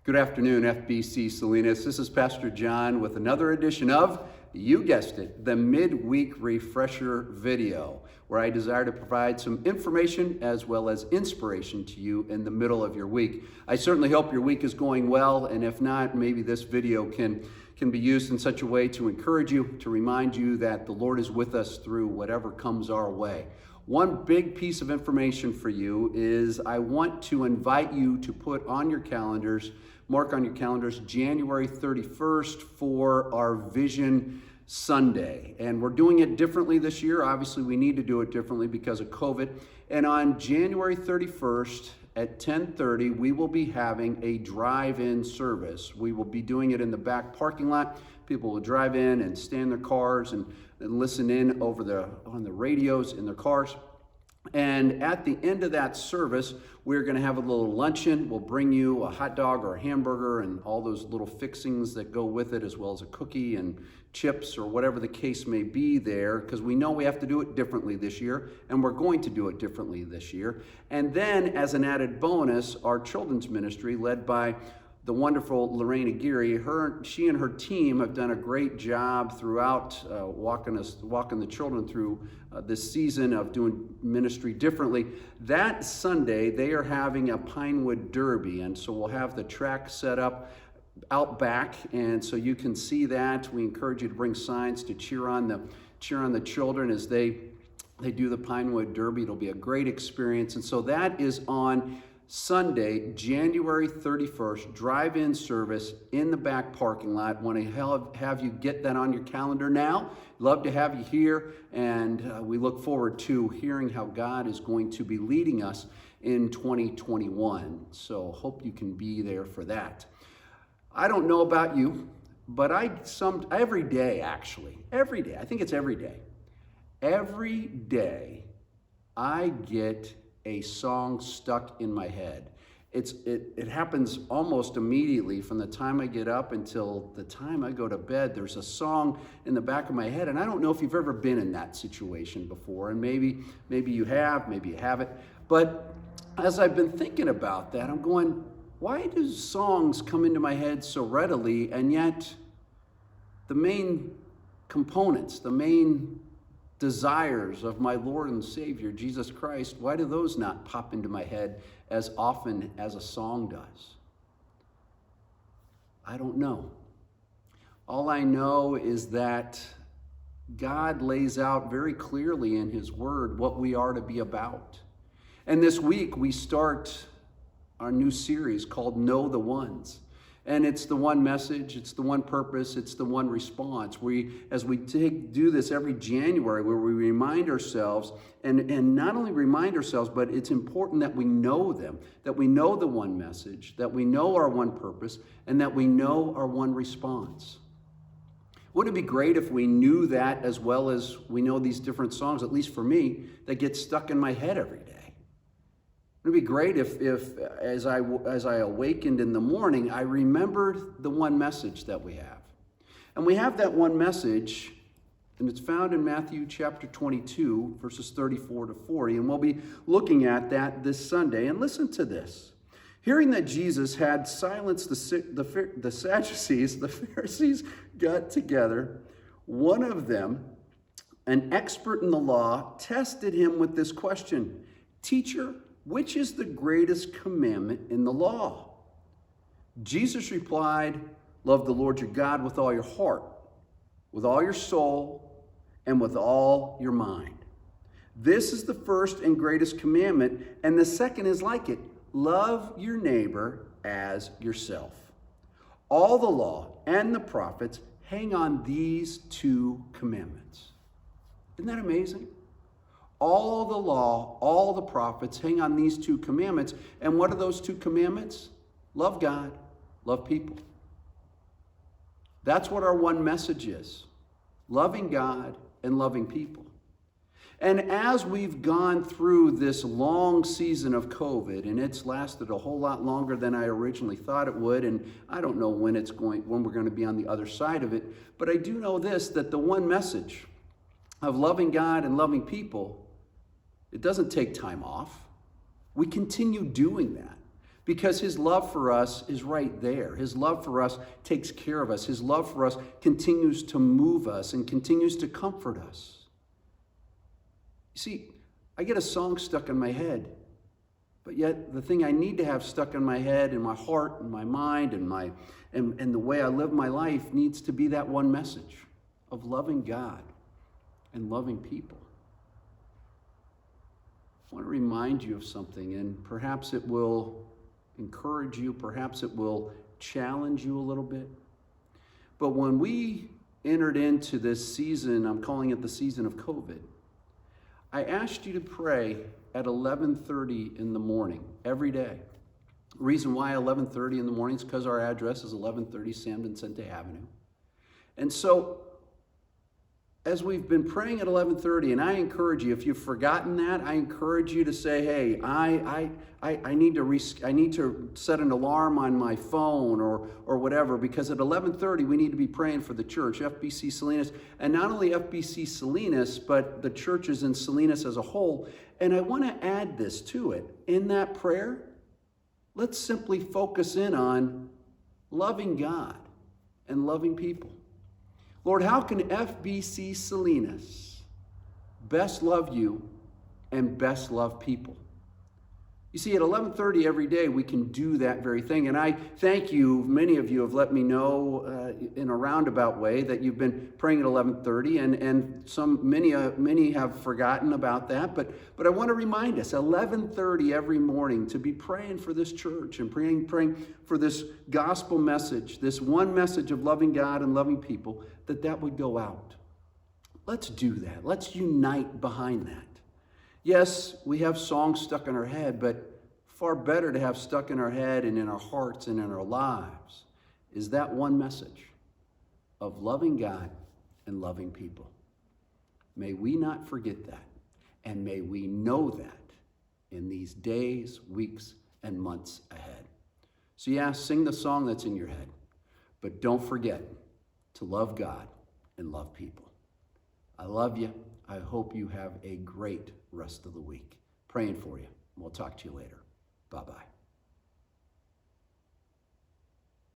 Good afternoon, FBC Salinas. This is Pastor John with another edition of, you guessed it, the midweek refresher video, where I desire to provide some information as well as inspiration to you in the middle of your week. I certainly hope your week is going well, and if not, maybe this video can be used in such a way to encourage you, to remind you that the Lord is with us through whatever comes our way. One big piece of information for you is I want to invite you to put on your calendars, mark on your calendars, January 31st for our Vision Sunday. And we're doing it differently this year. Obviously, we need to do it differently because of COVID. And on January 31st at 10:30, we will be having a drive-in service. We will be doing it in the back parking lot. People will drive in and stay in their cars and listen in on the radios in their cars. And at the end of that service, we're going to have a little luncheon. We'll bring you a hot dog or a hamburger and all those little fixings that go with it, as well as a cookie and chips or whatever the case may be there, because we know we have to do it differently this year, and we're going to do it differently this year. And then, as an added bonus, our children's ministry, led by the wonderful Lorraine Aguirre, she and her team have done a great job throughout walking the children through this season of doing ministry differently. That Sunday, they are having a Pinewood Derby, and so we'll have the track set up out back, and so you can see that. We encourage you to bring signs to cheer on the children as they do the Pinewood Derby. It'll be a great experience, and so that is on Sunday, January 31st, drive-in service in the back parking lot. Want to have you get that on your calendar now. Love to have you here, and we look forward to hearing how God is going to be leading us in 2021. So hope you can be there for that. I don't know about you, but every day, I think it's every day, I get a song stuck in my head. It happens almost immediately from the time I get up until the time I go to bed. There's a song in the back of my head, and I don't know if you've ever been in that situation before, and maybe you have, maybe you haven't. But as I've been thinking about that, I'm going, why do songs come into my head so readily, and yet the main components, the main desires of my Lord and Savior, Jesus Christ, why do those not pop into my head as often as a song does? I don't know. All I know is that God lays out very clearly in His Word what we are to be about. And this week we start our new series called Know the Ones. And it's the one message, it's the one purpose, it's the one response. As we do this every January, where we remind ourselves, and not only remind ourselves, but it's important that we know them, that we know the one message, that we know our one purpose, and that we know our one response. Wouldn't it be great if we knew that as well as we know these different songs, at least for me, that get stuck in my head every day? It would be great if as I awakened in the morning, I remembered the one message that we have. And we have that one message, and it's found in Matthew chapter 22, verses 34 to 40. And we'll be looking at that this Sunday. And listen to this. Hearing that Jesus had silenced the Sadducees, the Pharisees got together. One of them, an expert in the law, tested him with this question: "Teacher, which is the greatest commandment in the law?" Jesus replied, "Love the Lord your God with all your heart, with all your soul, and with all your mind. This is the first and greatest commandment, and the second is like it. Love your neighbor as yourself. All the law and the prophets hang on these two commandments." Isn't that amazing? All the law, all the prophets hang on these two commandments. And what are those two commandments? Love God, love people. That's what our one message is: loving God and loving people. And as we've gone through this long season of COVID, and it's lasted a whole lot longer than I originally thought it would, and I don't know when we're going to be on the other side of it, but I do know this, that the one message of loving God and loving people, it doesn't take time off. We continue doing that. Because his love for us is right there. His love for us takes care of us. His love for us continues to move us and continues to comfort us. You see, I get a song stuck in my head, but yet the thing I need to have stuck in my head and my heart and my mind and the way I live my life needs to be that one message of loving God and loving people. I want to remind you of something, and perhaps it will encourage you, perhaps it will challenge you a little bit. But when we entered into this season, I'm calling it the season of COVID, I asked you to pray at 11:30 in the morning every day. The reason why 11:30 in the morning is because our address is 1130 San Vicente Avenue. And so as we've been praying at 11:30, and I encourage you, if you've forgotten that, I encourage you to say, hey, I need to set an alarm on my phone or whatever, because at 11:30 we need to be praying for the church, FBC Salinas, and not only FBC Salinas, but the churches in Salinas as a whole. And I want to add this to it. In that prayer, let's simply focus in on loving God and loving people. Lord, how can FBC Salinas best love you and best love people? You see, at 11:30 every day, we can do that very thing. And I thank you. Many of you have let me know in a roundabout way that you've been praying at 11:30, and many have forgotten about that. But I want to remind us, 11:30 every morning, to be praying for this church and praying for this gospel message, this one message of loving God and loving people, that would go out. Let's do that. Let's unite behind that. Yes, we have songs stuck in our head, but far better to have stuck in our head and in our hearts and in our lives is that one message of loving God and loving people. May we not forget that, and may we know that in these days, weeks, and months ahead. So yeah, sing the song that's in your head, but don't forget to love God and love people. I love you. I hope you have a great rest of the week. Praying for you. We'll talk to you later. Bye-bye.